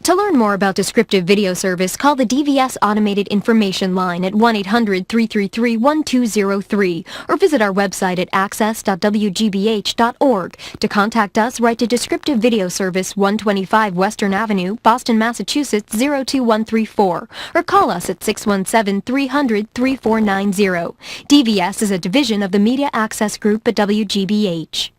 To learn more about descriptive video service, call the DVS Automated Information Line at 1-800-333-1203 or visit our website at access.wgbh.org. To contact us, write to Descriptive Video Service, 125 Western Avenue, Boston, Massachusetts, 02134, or call us at 617-300-3490. DVS is a division of the Media Access Group at WGBH.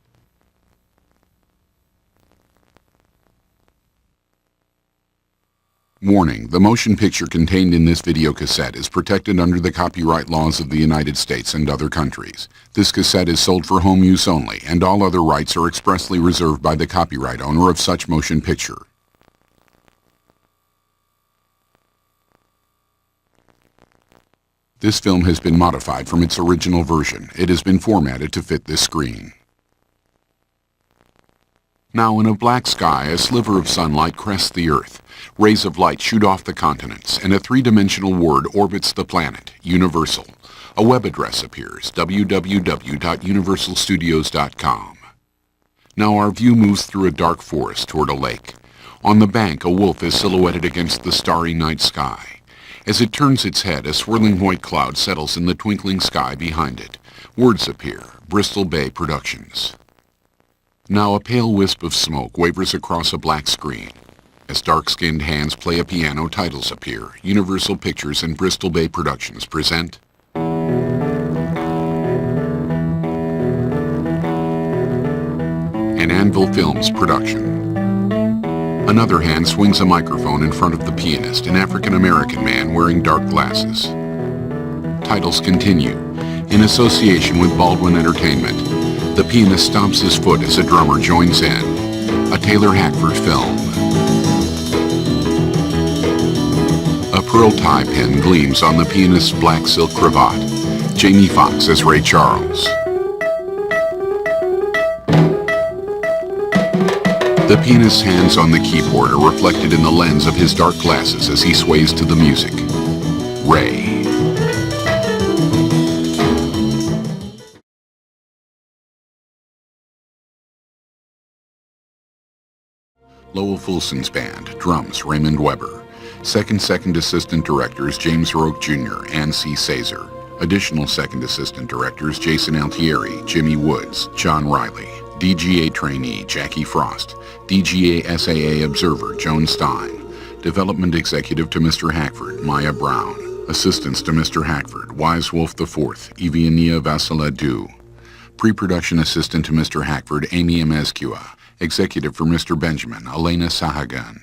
Warning: the motion picture contained in this video cassette is protected under the copyright laws of the United States and other countries. This cassette is sold for home use only, and all other rights are expressly reserved by the copyright owner of such motion picture. This film has been modified from its original version. It has been formatted to fit this screen. Now, in a black sky, a sliver of sunlight crests the Earth. Rays of light shoot off the continents, and a three-dimensional word orbits the planet, Universal. A web address appears, www.universalstudios.com. Now our view moves through a dark forest toward a lake. On the bank, a wolf is silhouetted against the starry night sky. As it turns its head, a swirling white cloud settles in the twinkling sky behind it. Words appear, Bristol Bay Productions. Now a pale wisp of smoke wavers across a black screen. As dark-skinned hands play a piano, titles appear. Universal Pictures and Bristol Bay Productions present an Anvil Films production. Another hand swings a microphone in front of the pianist, an African-American man wearing dark glasses. Titles continue. In association with Baldwin Entertainment, the pianist stomps his foot as a drummer joins in. A Taylor Hackford film. A pearl tie pin gleams on the pianist's black silk cravat. Jamie Foxx as Ray Charles. The pianist's hands on the keyboard are reflected in the lens of his dark glasses as he sways to the music. Ray. Lowell Fulson's band, drums Raymond Weber. Second Assistant Directors James Roque Jr., Ann C. Sazer. Additional Second Assistant Directors Jason Altieri, Jimmy Woods, John Riley. DGA Trainee Jackie Frost. DGA SAA Observer Joan Stein. Development Executive to Mr. Hackford, Maya Brown. Assistants to Mr. Hackford, Wise Wolf IV, Eviania Vassiladou. Pre-Production Assistant to Mr. Hackford, Amy Emezcua. Executive for Mr. Benjamin, Elena Sahagan.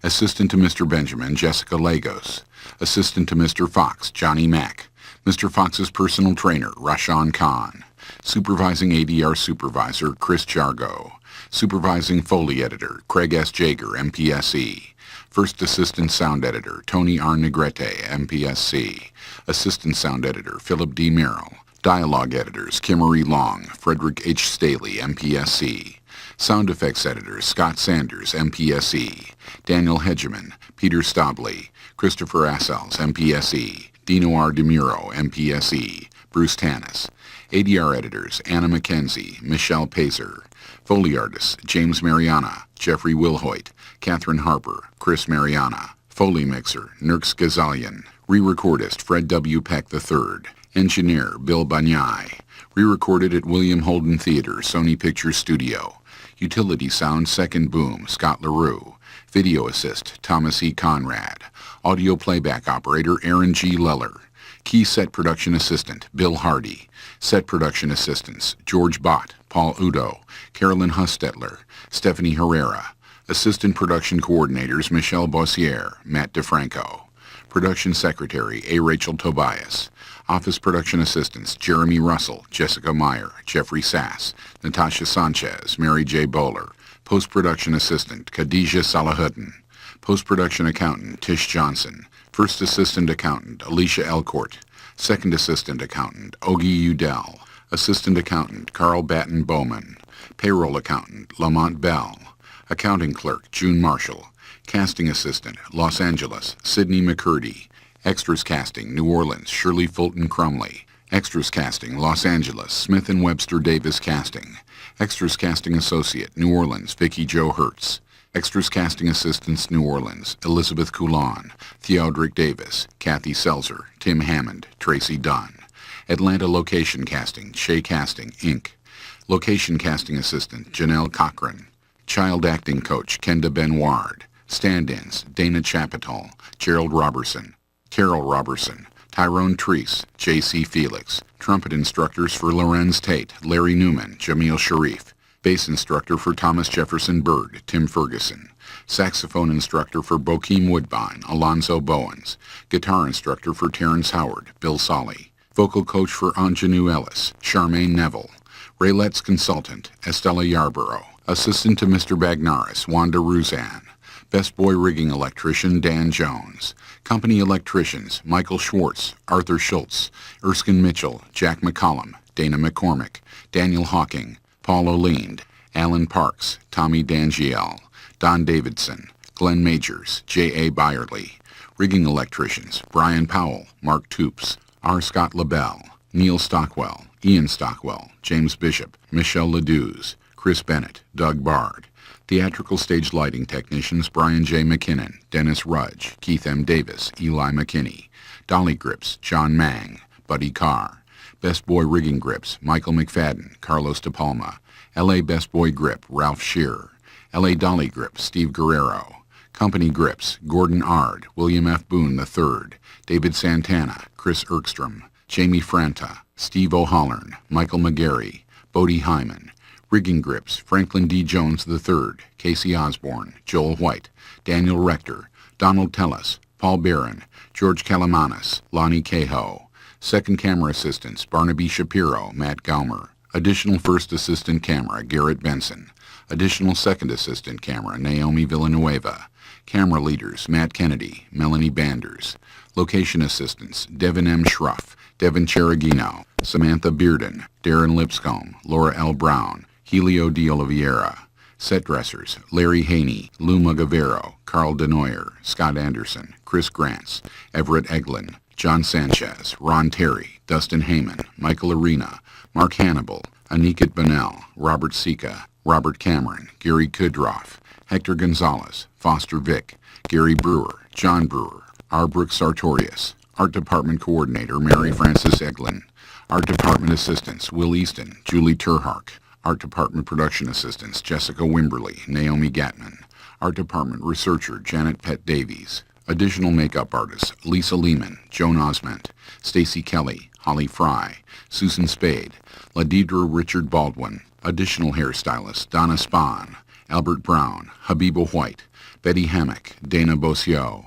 Assistant to Mr. Benjamin, Jessica Lagos. Assistant to Mr. Fox, Johnny Mack. Mr. Fox's personal trainer, Rashan Khan. Supervising ADR Supervisor, Chris Jargo. Supervising Foley Editor, Craig S. Jager, MPSE. First Assistant Sound Editor, Tony R. Negrete, MPSC. Assistant Sound Editor, Philip D. Merrill. Dialogue Editors, Kimmery Long, Frederick H. Staley, MPSC. Sound Effects Editors, Scott Sanders, MPSE. Daniel Hegeman, Peter Stobley, Christopher Assels, MPSE. Dino R. DeMuro, MPSE. Bruce Tanis. ADR Editors, Anna McKenzie, Michelle Pazer. Foley Artists, James Mariana, Jeffrey Wilhoit, Catherine Harper, Chris Mariana. Foley Mixer, Nurks Gazalian. Re-recordist, Fred W. Peck III. Engineer, Bill Banyai. Re-recorded at William Holden Theater, Sony Pictures Studio. Utility Sound, Second Boom, Scott LaRue. Video Assist, Thomas E. Conrad. Audio Playback Operator, Aaron G. Leller. Key Set Production Assistant, Bill Hardy. Set Production Assistants, George Bott, Paul Udo, Carolyn Hustetler, Stephanie Herrera. Assistant Production Coordinators, Michelle Bossiere, Matt DeFranco. Production Secretary, A. Rachel Tobias. Office Production Assistants, Jeremy Russell, Jessica Meyer, Jeffrey Sass, Natasha Sanchez, Mary J. Bowler. Post-Production Assistant, Khadijah Salahuddin. Post-Production Accountant, Tish Johnson. First Assistant Accountant, Alicia Elcourt. Second Assistant Accountant, Ogie Udell. Assistant Accountant, Carl Batten Bowman. Payroll Accountant, Lamont Bell. Accounting Clerk, June Marshall. Casting Assistant, Los Angeles, Sidney McCurdy. Extras Casting, New Orleans, Shirley Fulton Crumley. Extras Casting, Los Angeles, Smith & Webster Davis Casting. Extras Casting Associate, New Orleans, Vicki Jo Hertz. Extras Casting Assistants, New Orleans, Elizabeth Coulon, Theodric Davis, Kathy Selzer, Tim Hammond, Tracy Dunn. Atlanta Location Casting, Shea Casting, Inc. Location Casting Assistant, Janelle Cochran. Child Acting Coach, Kenda Benoard. Stand-ins, Dana Chapitol, Gerald Robertson, Carol Robertson, Tyrone Treese, J.C. Felix. Trumpet Instructors for Lorenz Tate, Larry Newman, Jamil Sharif. Bass Instructor for Thomas Jefferson Bird, Tim Ferguson. Saxophone Instructor for Bokeem Woodbine, Alonzo Bowens. Guitar Instructor for Terrence Howard, Bill Solly. Vocal Coach for Anjanou Ellis, Charmaine Neville. Raylette's Consultant, Estella Yarborough. Assistant to Mr. Bagnaris, Wanda Ruzan. Best Boy Rigging Electrician, Dan Jones. Company Electricians, Michael Schwartz, Arthur Schultz, Erskine Mitchell, Jack McCollum, Dana McCormick, Daniel Hawking, Paul O'Leand, Alan Parks, Tommy Dangiel, Don Davidson, Glenn Majors, J.A. Byerly. Rigging Electricians, Brian Powell, Mark Toops, R. Scott LaBelle, Neil Stockwell, Ian Stockwell, James Bishop, Michelle Ledouze, Chris Bennett, Doug Bard. Theatrical Stage Lighting Technicians, Brian J. McKinnon, Dennis Rudge, Keith M. Davis, Eli McKinney. Dolly Grips, John Mang, Buddy Carr. Best Boy Rigging Grips, Michael McFadden, Carlos De Palma. L.A. Best Boy Grip, Ralph Shearer. L.A. Dolly Grip, Steve Guerrero. Company Grips, Gordon Ard, William F. Boone III, David Santana, Chris Erkstrom, Jamie Franta, Steve O'Hollern, Michael McGarry, Bodie Hyman. Rigging Grips, Franklin D. Jones III, Casey Osborne, Joel White, Daniel Rector, Donald Tellis, Paul Barron, George Kalamanis, Lonnie Cahoe. Second Camera Assistants, Barnaby Shapiro, Matt Gaumer. Additional First Assistant Camera, Garrett Benson. Additional Second Assistant Camera, Naomi Villanueva. Camera Leaders, Matt Kennedy, Melanie Banders. Location Assistants, Devin M. Schruff, Devin Cheragino, Samantha Bearden, Darren Lipscomb, Laura L. Brown, Helio de Oliveira. Set dressers, Larry Haney, Lou Mugavero, Carl Denoyer, Scott Anderson, Chris Grants, Everett Eglin, John Sanchez, Ron Terry, Dustin Heyman, Michael Arena, Mark Hannibal, Aniket Bunnell, Robert Sika, Robert Cameron, Gary Kudroff, Hector Gonzalez, Foster Vick, Gary Brewer, John Brewer, R. Brooks Sartorius. Art Department Coordinator, Mary Frances Eglin. Art Department Assistants, Will Easton, Julie Turhark. Art Department Production Assistants, Jessica Wimberly, Naomi Gatman. Art Department Researcher, Janet Pett Davies. Additional makeup artists, Lisa Lehman, Joan Osment, Stacy Kelly, Holly Fry, Susan Spade, Ladidra Richard Baldwin. Additional hairstylists, Donna Spahn, Albert Brown, Habiba White, Betty Hammock, Dana Bosio.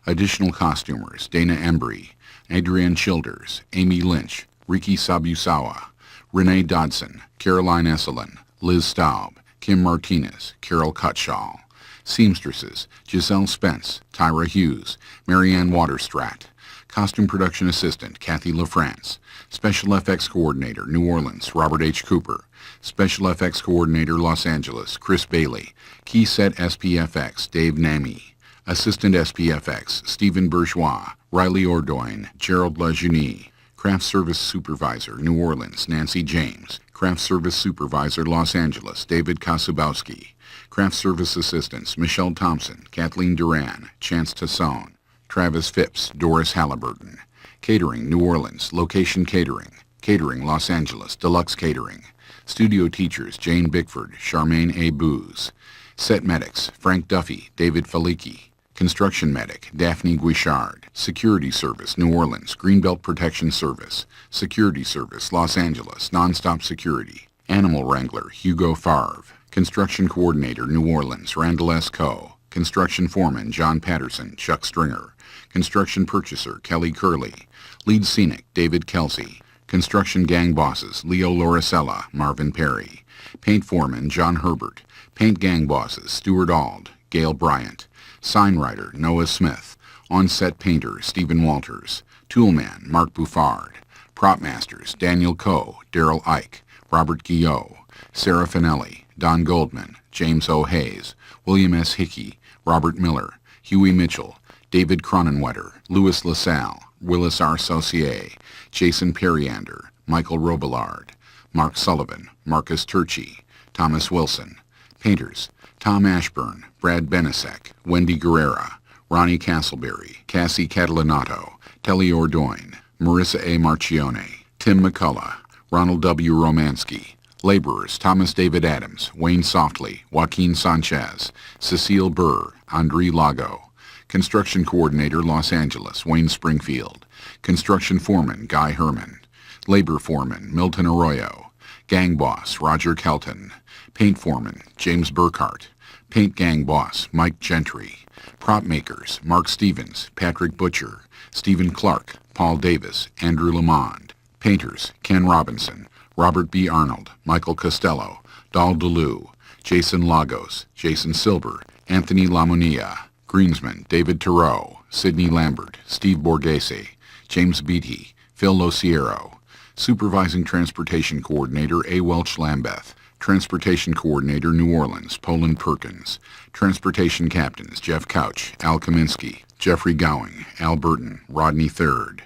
Additional costumers, Dana Embry, Adrienne Childers, Amy Lynch, Riki Sabusawa, Renee Dodson, Caroline Esselin, Liz Staub, Kim Martinez, Carol Cutshall. Seamstresses, Giselle Spence, Tyra Hughes, Marianne Waterstrat. Costume Production Assistant, Kathy LaFrance. Special Effects Coordinator, New Orleans, Robert H. Cooper. Special Effects Coordinator, Los Angeles, Chris Bailey. Key Set SPFX, Dave Nami. Assistant SPFX, Stephen Bourgeois, Riley Ordoin, Gerald Lajeunie. Craft Service Supervisor, New Orleans, Nancy James. Craft Service Supervisor, Los Angeles, David Kasubowski. Craft Service Assistants, Michelle Thompson, Kathleen Duran, Chance Tassone. Travis Phipps, Doris Halliburton. Catering, New Orleans, Location Catering. Catering, Los Angeles, Deluxe Catering. Studio Teachers, Jane Bickford, Charmaine A. Booz. Set Medics, Frank Duffy, David Faliki. Construction Medic, Daphne Guichard. Security Service, New Orleans, Greenbelt Protection Service. Security Service, Los Angeles, Nonstop Security. Animal Wrangler, Hugo Favre. Construction Coordinator, New Orleans, Randall S. Coe. Construction Foreman, John Patterson, Chuck Stringer. Construction Purchaser, Kelly Curley. Lead Scenic, David Kelsey. Construction Gang Bosses, Leo Loricella, Marvin Perry. Paint Foreman, John Herbert. Paint Gang Bosses, Stuart Ald, Gail Bryant. Sign Writer, Noah Smith. On-Set Painter, Stephen Walters. Toolman, Mark Buffard. Prop Masters, Daniel Coe, Daryl Ike, Robert Guillot. Sarah Finelli, Don Goldman, James O. Hayes, William S. Hickey, Robert Miller, Huey Mitchell, David Cronenwetter, Louis LaSalle, Willis R. Saucier, Jason Periander, Michael Robillard, Mark Sullivan, Marcus Turchi, Thomas Wilson, Painters: Tom Ashburn, Brad Benisek, Wendy Guerrera, Ronnie Castleberry, Cassie Catalanato, Telly Ordoin, Marissa A. Marchione, Tim McCullough, Ronald W. Romansky. Laborers: Thomas David Adams, Wayne Softley, Joaquin Sanchez, Cecile Burr, Andre Lago. Construction Coordinator, Los Angeles, Wayne Springfield. Construction Foreman, Guy Herman. Labor Foreman, Milton Arroyo. Gang Boss, Roger Kelton. Paint Foreman, James Burkhart. Paint Gang Boss, Mike Gentry. Prop Makers, Mark Stevens, Patrick Butcher, Stephen Clark, Paul Davis, Andrew Lamond. Painters: Ken Robinson, Robert B. Arnold, Michael Costello, Dal DeLu, Jason Lagos, Jason Silver, Anthony Lamonia. Greensman: David Thoreau, Sidney Lambert, Steve Borghese, James Beatty, Phil Lociero. Supervising Transportation Coordinator, A. Welch Lambeth. Transportation Coordinator, New Orleans, Poland Perkins. Transportation Captains, Jeff Couch, Al Kaminsky, Jeffrey Gowing, Al Burton, Rodney Third.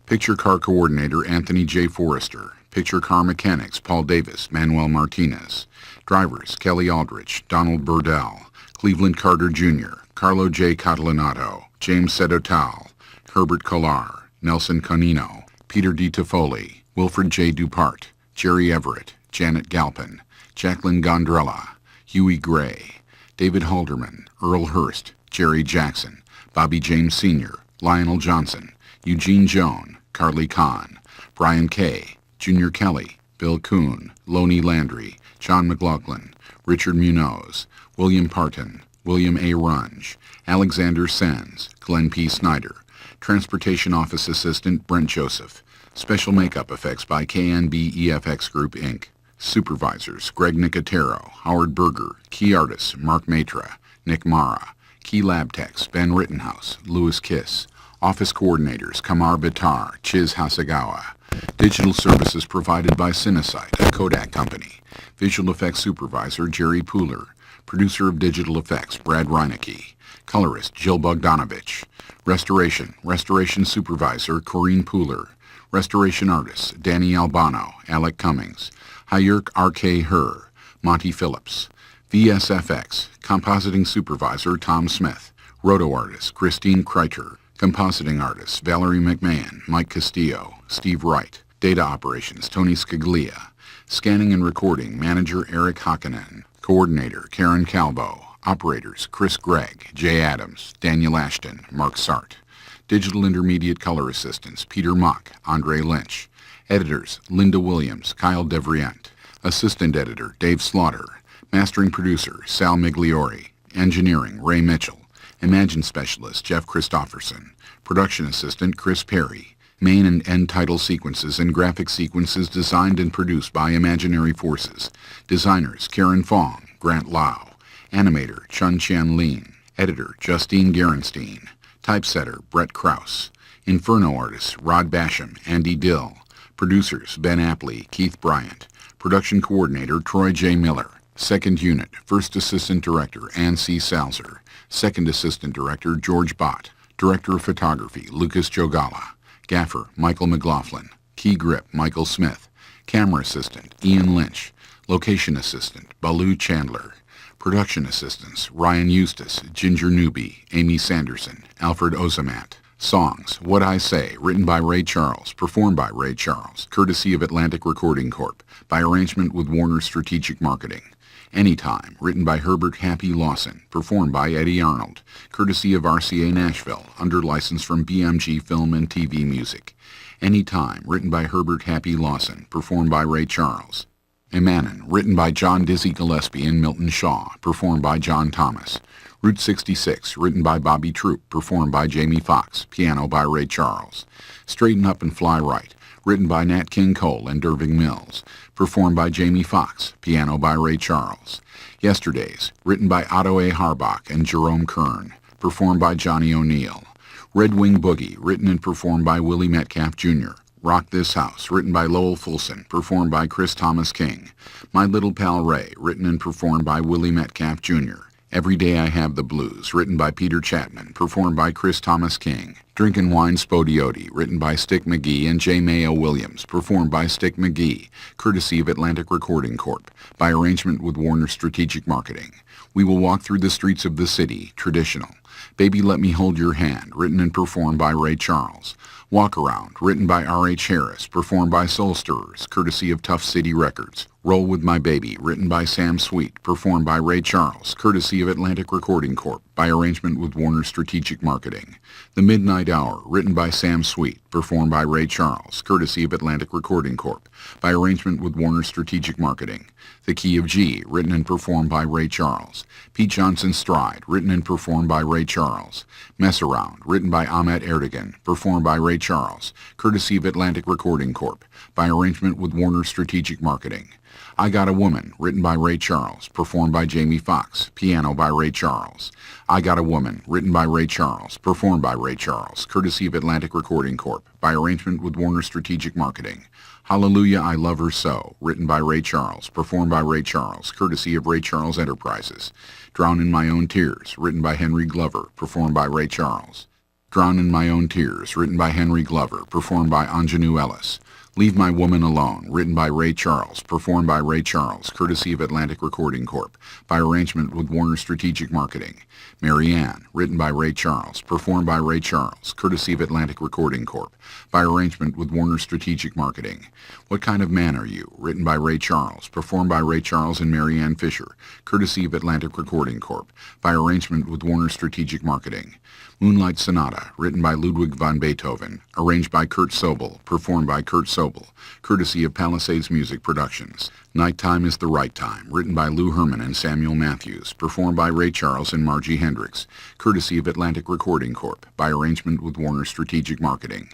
Picture Car Coordinator, Anthony J. Forrester. Picture Car Mechanics, Paul Davis, Manuel Martinez. Drivers: Kelly Aldrich, Donald Burdell, Cleveland Carter Jr., Carlo J. Catalanato, James Sedotal, Herbert Collar, Nelson Canino, Peter D. Toffoli, Wilfred J. Dupart, Jerry Everett, Janet Galpin, Jacqueline Gondrella, Huey Gray, David Halderman, Earl Hurst, Jerry Jackson, Bobby James Sr., Lionel Johnson, Eugene Joan, Carly Kahn, Brian Kay, Junior Kelly, Bill Kuhn, Loney Landry, John McLaughlin, Richard Munoz, William Parton, William A. Runge, Alexander Sens, Glenn P. Snyder. Transportation Office Assistant, Brent Joseph. Special makeup effects by KNB EFX Group, Inc. Supervisors: Greg Nicotero, Howard Berger. Key artists: Mark Matra, Nick Mara. Key lab techs: Ben Rittenhouse, Louis Kiss. Office coordinators: Kamar Bitar, Chiz Hasagawa. Digital services provided by Cinesite, a Kodak company. Visual effects supervisor, Jerry Pooler. Producer of digital effects, Brad Reinecke. Colorist, Jill Bogdanovich. Restoration supervisor, Corinne Pooler. Restoration artists, Danny Albano, Alec Cummings. Hayurk R.K. Herr, Monty Phillips. VSFX, compositing supervisor, Tom Smith. Roto artist, Christine Kreiter. Compositing artists, Valerie McMahon, Mike Castillo, Steve Wright. Data operations, Tony Scaglia. Scanning and recording, manager, Eric Hakkinen. Coordinator, Karen Calvo. Operators, Chris Gregg, Jay Adams, Daniel Ashton, Mark Sart. Digital intermediate color assistants, Peter Mock, Andre Lynch. Editors, Linda Williams, Kyle Devrient. Assistant editor, Dave Slaughter. Mastering producer, Sal Migliori. Engineering, Ray Mitchell. Imagine specialist, Jeff Christofferson. Production assistant, Chris Perry. Main and end title sequences and graphic sequences designed and produced by Imaginary Forces. Designers, Karen Fong, Grant Lau. Animator, Chun Chian Lin. Editor, Justine Gerenstein. Typesetter, Brett Krause. Inferno artists, Rod Basham, Andy Dill. Producers, Ben Apley, Keith Bryant. Production coordinator, Troy J. Miller. Second unit, First Assistant Director, Ann C. Salzer. Second Assistant Director, George Bott. Director of Photography, Lucas Jogala. Gaffer, Michael McLaughlin. Key Grip, Michael Smith. Camera Assistant, Ian Lynch. Location Assistant, Baloo Chandler. Production Assistants, Ryan Eustace, Ginger Newby, Amy Sanderson, Alfred Ozamat. Songs, What I Say, written by Ray Charles, performed by Ray Charles, courtesy of Atlantic Recording Corp., by arrangement with Warner Strategic Marketing. Anytime, written by Herbert Happy Lawson, performed by Eddie Arnold, courtesy of RCA Nashville, under license from BMG Film and TV Music. Anytime, written by Herbert Happy Lawson, performed by Ray Charles. Emanin, written by John Dizzy Gillespie and Milton Shaw, performed by John Thomas. Route 66, written by Bobby Troop, performed by Jamie Foxx, piano by Ray Charles. Straighten Up and Fly Right, written by Nat King Cole and Irving Mills, performed by Jamie Foxx, piano by Ray Charles. Yesterdays, written by Otto A. Harbach and Jerome Kern, performed by Johnny O'Neill. Red Wing Boogie, written and performed by Willie Metcalf Jr. Rock This House, written by Lowell Fulson, performed by Chris Thomas King. My Little Pal Ray, written and performed by Willie Metcalf Jr. Every Day I Have the Blues, written by Peter Chapman, performed by Chris Thomas King. Drinkin' Wine Spodioti, written by Stick McGee and J. Mayo Williams, performed by Stick McGee, courtesy of Atlantic Recording Corp., by arrangement with Warner Strategic Marketing. We Will Walk Through the Streets of the City, traditional. Baby Let Me Hold Your Hand, written and performed by Ray Charles. Walk Around, written by R.H. Harris, performed by Soul Stirrers, courtesy of Tough City Records. Roll With My Baby, written by Sam Sweet, performed by Ray Charles, courtesy of Atlantic Recording Corp., by arrangement with Warner Strategic Marketing. The Midnight Hour, written by Sam Sweet, performed by Ray Charles, courtesy of Atlantic Recording Corp., by arrangement with Warner Strategic Marketing. The Key of G, written and performed by Ray Charles. Pete Johnson's Stride, written and performed by Ray Charles. Mess Around, written by Ahmet Erdogan, performed by Ray Charles, courtesy of Atlantic Recording Corp., by arrangement with Warner Strategic Marketing. I Got a Woman, written by Ray Charles, performed by Jamie Foxx, piano by Ray Charles. I Got a Woman, written by Ray Charles, performed by Ray Charles, courtesy of Atlantic Recording Corp., by arrangement with Warner Strategic Marketing. Hallelujah, I Love Her So, written by Ray Charles, performed by Ray Charles, courtesy of Ray Charles Enterprises. Drown in My Own Tears, written by Henry Glover, performed by Ray Charles. Drown in My Own Tears, written by Henry Glover, performed by Anjanou Ellis. Leave My Woman Alone, written by Ray Charles, performed by Ray Charles, courtesy of Atlantic Recording Corp., by arrangement with Warner Strategic Marketing. Mary Ann, written by Ray Charles, performed by Ray Charles, courtesy of Atlantic Recording Corp., by arrangement with Warner Strategic Marketing. What Kind of Man Are You, written by Ray Charles, performed by Ray Charles and Mary Ann Fisher, courtesy of Atlantic Recording Corp., by arrangement with Warner Strategic Marketing. Moonlight Sonata, written by Ludwig van Beethoven, arranged by Kurt Sobel, performed by Kurt Sobel, courtesy of Palisades Music Productions. Nighttime is the Right Time, written by Lou Herman and Samuel Matthews, performed by Ray Charles and Margie Hendricks, courtesy of Atlantic Recording Corp., by arrangement with Warner Strategic Marketing.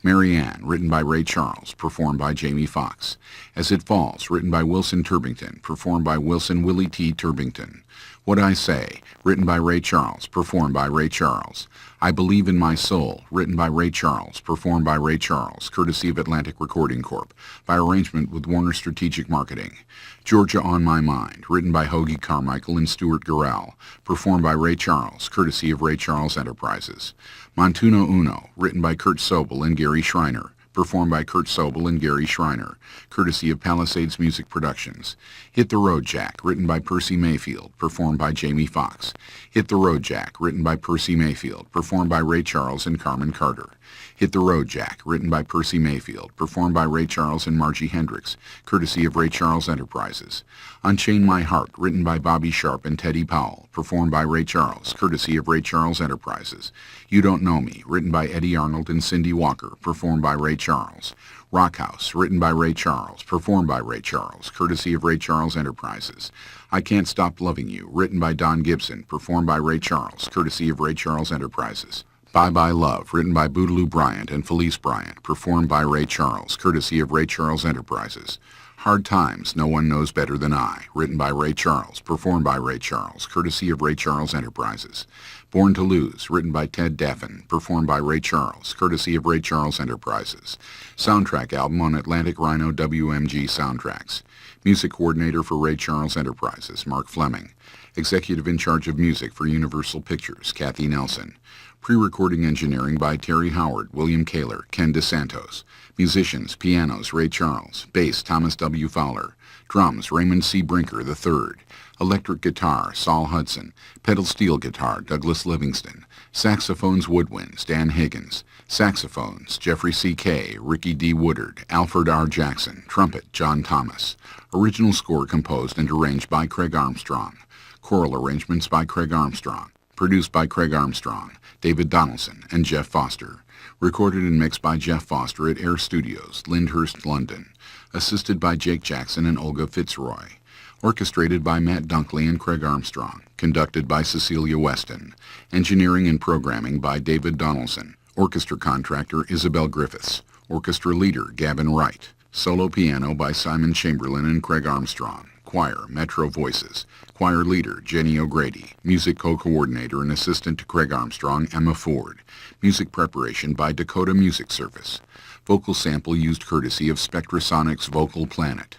Mary Ann, written by Ray Charles, performed by Jamie Foxx. As It Falls, written by Wilson Turbington, performed by Wilson Willie T. Turbington. What I Say, written by Ray Charles, performed by Ray Charles. I Believe in My Soul, written by Ray Charles, performed by Ray Charles, courtesy of Atlantic Recording Corp., by arrangement with Warner Strategic Marketing. Georgia on My Mind, written by Hoagie Carmichael and Stuart Gurrell, performed by Ray Charles, courtesy of Ray Charles Enterprises. Montuno Uno, written by Kurt Sobel and Gary Schreiner, performed by Kurt Sobel and Gary Schreiner, courtesy of Palisades Music Productions. Hit the Road Jack, written by Percy Mayfield, performed by Jamie Foxx. Hit the Road Jack, written by Percy Mayfield, performed by Ray Charles and Carmen Carter. Hit the Road Jack, written by Percy Mayfield, performed by Ray Charles and Margie Hendricks, courtesy of Ray Charles Enterprises. Unchain My Heart, written by Bobby Sharp and Teddy Powell, performed by Ray Charles, courtesy of Ray Charles Enterprises. You Don't Know Me, written by Eddie Arnold and Cindy Walker, performed by Ray Charles. Rock House, written by Ray Charles, performed by Ray Charles, courtesy of Ray Charles Enterprises. I Can't Stop Loving You, written by Don Gibson, performed by Ray Charles, courtesy of Ray Charles Enterprises. Bye Bye Love, written by Bootaloo Bryant and Felice Bryant, performed by Ray Charles, courtesy of Ray Charles Enterprises. Hard Times, No One Knows Better Than I, written by Ray Charles, performed by Ray Charles, courtesy of Ray Charles Enterprises. Born to Lose, written by Ted Daffin, performed by Ray Charles, courtesy of Ray Charles Enterprises. Soundtrack album on Atlantic Rhino WMG Soundtracks. Music coordinator for Ray Charles Enterprises, Mark Fleming. Executive in charge of music for Universal Pictures, Kathy Nelson. Pre-recording engineering by Terry Howard, William Kaler, Ken DeSantos. Musicians, pianos, Ray Charles. Bass, Thomas W. Fowler. Drums, Raymond C. Brinker III. Electric guitar, Saul Hudson. Pedal steel guitar, Douglas Livingston. Saxophones, woodwinds, Dan Higgins. Saxophones, Jeffrey C. Kay, Ricky D. Woodard, Alfred R. Jackson. Trumpet, John Thomas. Original score composed and arranged by Craig Armstrong. Choral arrangements by Craig Armstrong. Produced by Craig Armstrong, David Donaldson, and Jeff Foster. Recorded and mixed by Jeff Foster at Air Studios, Lyndhurst, London. Assisted by Jake Jackson and Olga Fitzroy. Orchestrated by Matt Dunkley and Craig Armstrong. Conducted by Cecilia Weston. Engineering and programming by David Donaldson. Orchestra contractor Isabel Griffiths. Orchestra leader Gavin Wright. Solo piano by Simon Chamberlain and Craig Armstrong. Choir, Metro Voices. Choir leader, Jenny O'Grady. Music co-coordinator and assistant to Craig Armstrong, Emma Ford. Music preparation by Dakota Music Service. Vocal sample used courtesy of Spectrasonics Vocal Planet.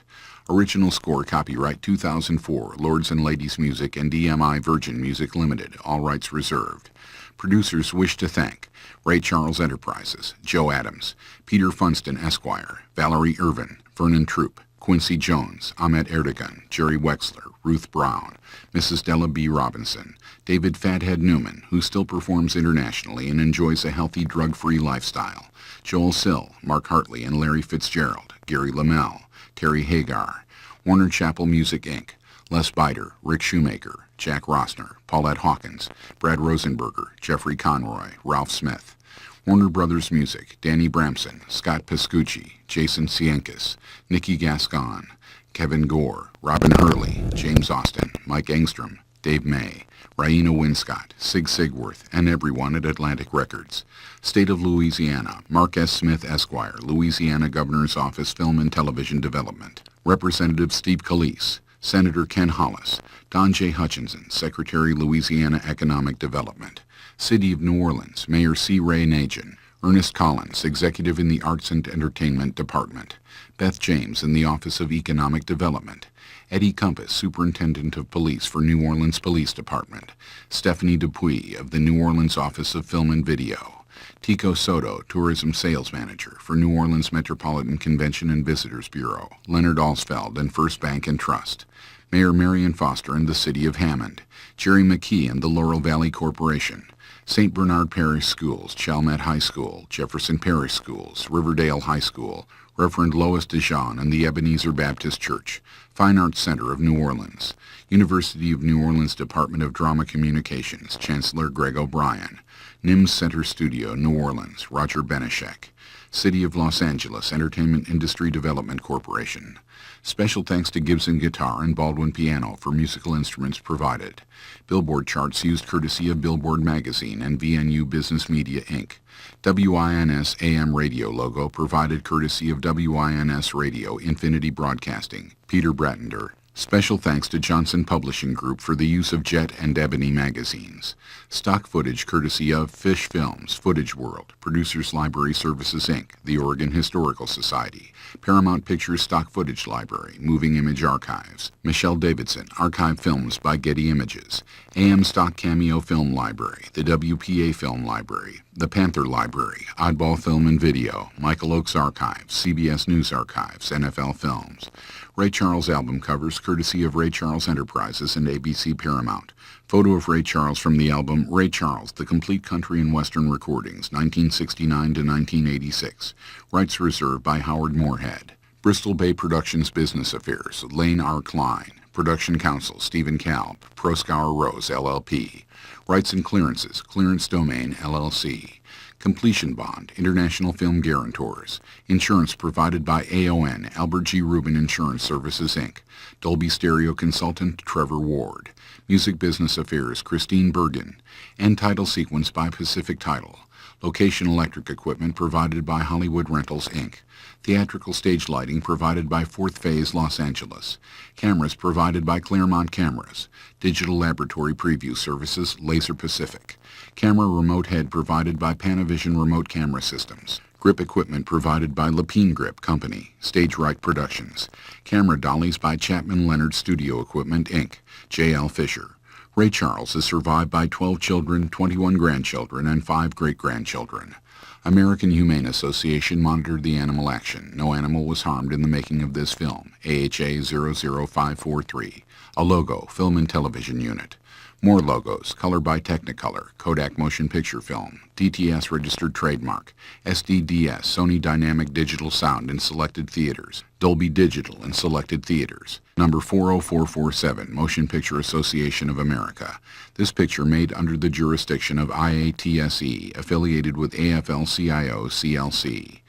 Original score copyright 2004, Lords and Ladies Music and EMI Virgin Music Limited, all rights reserved. Producers wish to thank Ray Charles Enterprises, Joe Adams, Peter Funston Esquire, Valerie Irvin, Vernon Troop, Quincy Jones, Ahmet Erdogan, Jerry Wexler, Ruth Brown, Mrs. Della B. Robinson, David Fathead Newman, who still performs internationally and enjoys a healthy drug-free lifestyle, Joel Sill, Mark Hartley and Larry Fitzgerald, Gary Lamel, Terry Hagar, Warner Chappell Music Inc., Les Biter, Rick Shoemaker, Jack Rossner, Paulette Hawkins, Brad Rosenberger, Jeffrey Conroy, Ralph Smith, Warner Brothers Music, Danny Bramson, Scott Piscucci, Jason Sienkis, Nikki Gascon, Kevin Gore, Robin Hurley, James Austin, Mike Engstrom, Dave May, Raina Winscott, Sig Sigworth, and everyone at Atlantic Records. State of Louisiana, Mark S. Smith, Esquire, Louisiana Governor's Office, Film and Television Development. Representative Steve Calise, Senator Ken Hollis, Don J. Hutchinson, Secretary, Louisiana Economic Development. City of New Orleans, Mayor C. Ray Nagin, Ernest Collins, Executive in the Arts and Entertainment Department. Beth James in the Office of Economic Development. Eddie Compass, Superintendent of Police for New Orleans Police Department. Stephanie Dupuis of the New Orleans Office of Film and Video. Tico Soto, Tourism Sales Manager for New Orleans Metropolitan Convention and Visitors Bureau. Leonard Alsfeld and First Bank and Trust. Mayor Marion Foster and the City of Hammond. Jerry McKee and the Laurel Valley Corporation. St. Bernard Parish Schools, Chalmette High School, Jefferson Parish Schools, Riverdale High School, Reverend Lois DeJean and the Ebenezer Baptist Church, Fine Arts Center of New Orleans, University of New Orleans Department of Drama Communications, Chancellor Greg O'Brien, NIMS Center Studio, New Orleans, Roger Benishek, City of Los Angeles Entertainment Industry Development Corporation. Special thanks to Gibson Guitar and Baldwin Piano for musical instruments provided. Billboard charts used courtesy of Billboard Magazine and VNU Business Media, Inc. WINS AM radio logo provided courtesy of WINS Radio Infinity Broadcasting. Peter Brattender. Special thanks to Johnson Publishing Group for the use of Jet and Ebony magazines. Stock footage courtesy of Fish Films, Footage World, Producers Library Services, Inc., the Oregon Historical Society, Paramount Pictures Stock Footage Library, Moving Image Archives, Michelle Davidson, Archive Films by Getty Images, AM Stock Cameo Film Library, the WPA Film Library, the Panther Library, Oddball Film and Video, Michael Oakes Archives, CBS News Archives, NFL Films. Ray Charles album covers courtesy of Ray Charles Enterprises and ABC Paramount. Photo of Ray Charles from the album Ray Charles, The Complete Country and Western Recordings, 1969 to 1986. Rights reserved by Howard Moorhead. Bristol Bay Productions Business Affairs, Lane R. Klein. Production Counsel, Stephen Kalb, Proskauer Rose, LLP. Rights and Clearances, Clearance Domain, LLC. Completion Bond, International Film Guarantors. Insurance provided by AON, Albert G. Rubin Insurance Services, Inc. Dolby Stereo Consultant, Trevor Ward. Music Business Affairs, Christine Bergen. End title sequence by Pacific Title. Location electric equipment provided by Hollywood Rentals, Inc. Theatrical stage lighting provided by Fourth Phase, Los Angeles. Cameras provided by Claremont Cameras. Digital laboratory preview services, Laser Pacific. Camera remote head provided by Panavision Remote Camera Systems. Grip equipment provided by Lapine Grip Company, Stage Right Productions. Camera dollies by Chapman Leonard Studio Equipment, Inc., J.L. Fisher. Ray Charles is survived by 12 children, 21 grandchildren, and 5 great-grandchildren. American Humane Association monitored the animal action. No animal was harmed in the making of this film. AHA 00543. A logo, Film and Television Unit. More logos, color by Technicolor, Kodak Motion Picture Film, DTS registered trademark, SDDS, Sony Dynamic Digital Sound in selected theaters, Dolby Digital in selected theaters. Number 40447, Motion Picture Association of America. This picture made under the jurisdiction of IATSE, affiliated with AFL-CIO CLC.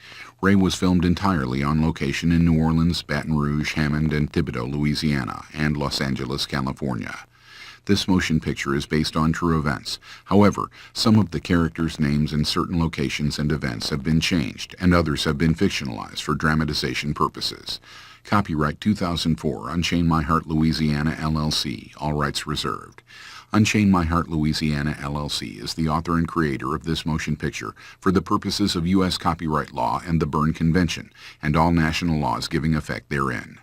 Ray was filmed entirely on location in New Orleans, Baton Rouge, Hammond, and Thibodaux, Louisiana, and Los Angeles, California. This motion picture is based on true events. However, some of the characters' names in certain locations and events have been changed, and others have been fictionalized for dramatization purposes. Copyright 2004, Unchain My Heart Louisiana, LLC, all rights reserved. Unchain My Heart Louisiana, LLC is the author and creator of this motion picture for the purposes of U.S. copyright law and the Berne Convention, and all national laws giving effect therein.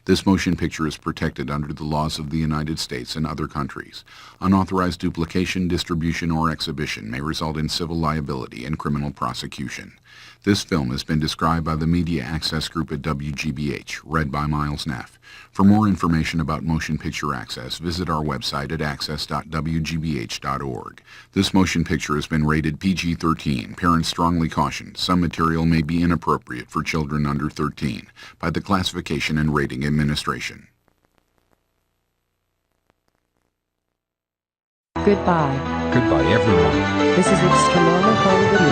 This motion picture is protected under the laws of the United States and other countries. Unauthorized duplication, distribution, or exhibition may result in civil liability and criminal prosecution. This film has been described by the Media Access Group at WGBH, read by Miles Neff. For more information about motion picture access, visit our website at access.wgbh.org. This motion picture has been rated PG-13. Parents strongly cautioned some material may be inappropriate for children under 13 by the Classification and Rating Administration. Goodbye. Goodbye, everyone. This is Extra Normal Home Video.